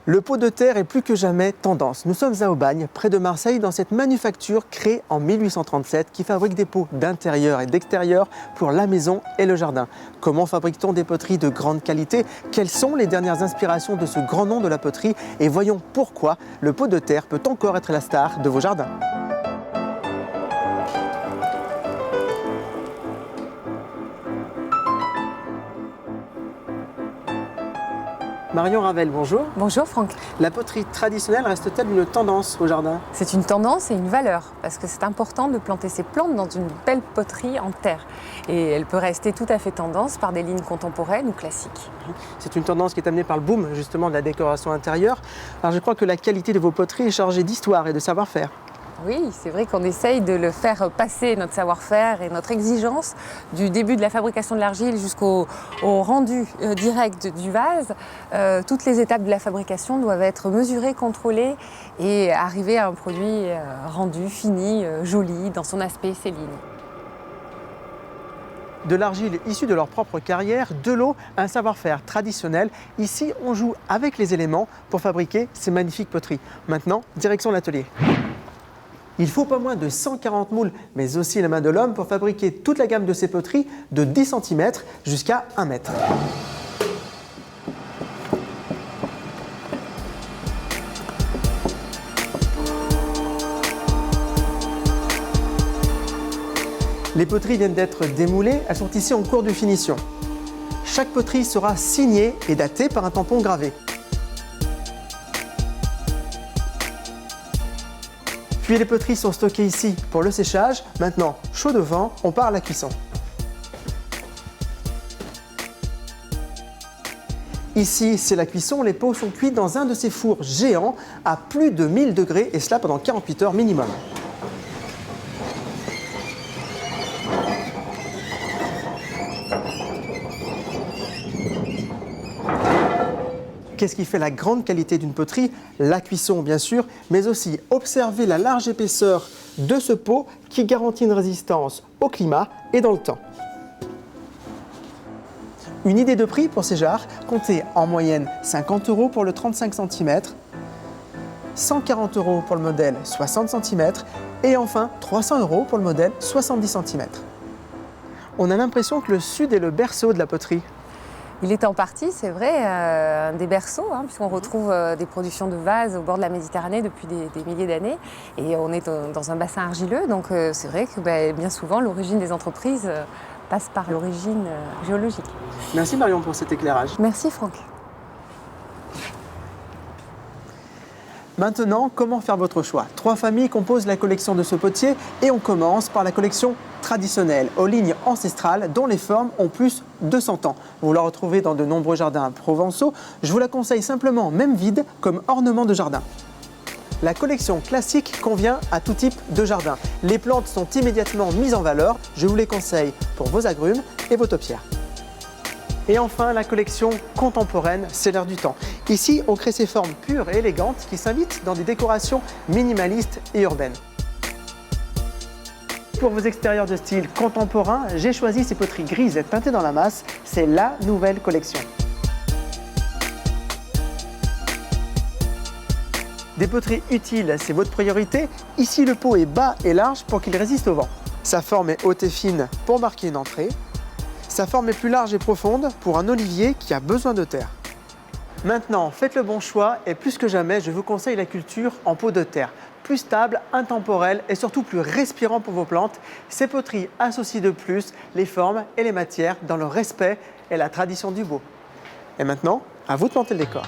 Le pot de terre est plus que jamais tendance. Nous sommes à Aubagne, près de Marseille, dans cette manufacture créée en 1837 qui fabrique des pots d'intérieur et d'extérieur pour la maison et le jardin. Comment fabrique-t-on des poteries de grande qualité? Quelles sont les dernières inspirations de ce grand nom de la poterie? Et voyons pourquoi le pot de terre peut encore être la star de vos jardins. Marion Ravel, bonjour. Bonjour Franck. La poterie traditionnelle reste-t-elle une tendance au jardin? C'est une tendance et une valeur parce que c'est important de planter ses plantes dans une belle poterie en terre. Et elle peut rester tout à fait tendance par des lignes contemporaines ou classiques. C'est une tendance qui est amenée par le boom justement de la décoration intérieure. Alors je crois que la qualité de vos poteries est chargée d'histoire et de savoir-faire. Oui, c'est vrai qu'on essaye de le faire passer, notre savoir-faire et notre exigence, du début de la fabrication de l'argile jusqu'au rendu direct du vase. Toutes les étapes de la fabrication doivent être mesurées, contrôlées et arriver à un produit rendu, fini, joli, dans son aspect, ses lignes. De l'argile issue de leur propre carrière, de l'eau, un savoir-faire traditionnel. Ici, on joue avec les éléments pour fabriquer ces magnifiques poteries. Maintenant, direction l'atelier. Il faut pas moins de 140 moules, mais aussi la main de l'homme pour fabriquer toute la gamme de ces poteries de 10 cm jusqu'à 1 mètre. Les poteries viennent d'être démoulées, elles sont ici en cours de finition. Chaque poterie sera signée et datée par un tampon gravé. Puis les poteries sont stockées ici pour le séchage. Maintenant, chaud devant, on part à la cuisson. Ici, c'est la cuisson. Les pots sont cuits dans un de ces fours géants à plus de 1000 degrés et cela pendant 48 heures minimum. Qu'est-ce qui fait la grande qualité d'une poterie? La cuisson bien sûr, mais aussi observer la large épaisseur de ce pot qui garantit une résistance au climat et dans le temps. Une idée de prix pour ces jarres, comptez en moyenne 50 € pour le 35 cm, 140 € pour le modèle 60 cm et enfin 300 € pour le modèle 70 cm. On a l'impression que le sud est le berceau de la poterie. Il est en partie, c'est vrai, un des berceaux, puisqu'on retrouve des productions de vases au bord de la Méditerranée depuis des milliers d'années. Et on est dans un bassin argileux, donc c'est vrai que bien souvent l'origine des entreprises passe par l'origine géologique. Merci Marion pour cet éclairage. Merci Franck. Maintenant, comment faire votre choix? 3 familles composent la collection de ce potier et on commence par la collection traditionnelle, aux lignes ancestrales dont les formes ont plus de 100 ans. Vous la retrouvez dans de nombreux jardins provençaux. Je vous la conseille simplement, même vide, comme ornement de jardin. La collection classique convient à tout type de jardin. Les plantes sont immédiatement mises en valeur. Je vous les conseille pour vos agrumes et vos taupières. Et enfin, la collection contemporaine, c'est l'air du temps. Ici, on crée ces formes pures et élégantes qui s'invitent dans des décorations minimalistes et urbaines. Pour vos extérieurs de style contemporain, j'ai choisi ces poteries grises teintées dans la masse. C'est la nouvelle collection. Des poteries utiles, c'est votre priorité. Ici, le pot est bas et large pour qu'il résiste au vent. Sa forme est haute et fine pour marquer une entrée. Sa forme est plus large et profonde pour un olivier qui a besoin de terre. Maintenant, faites le bon choix et plus que jamais, je vous conseille la culture en pot de terre. Plus stable, intemporel et surtout plus respirant pour vos plantes. Ces poteries associent de plus les formes et les matières dans le respect et la tradition du beau. Et maintenant, à vous de planter le décor.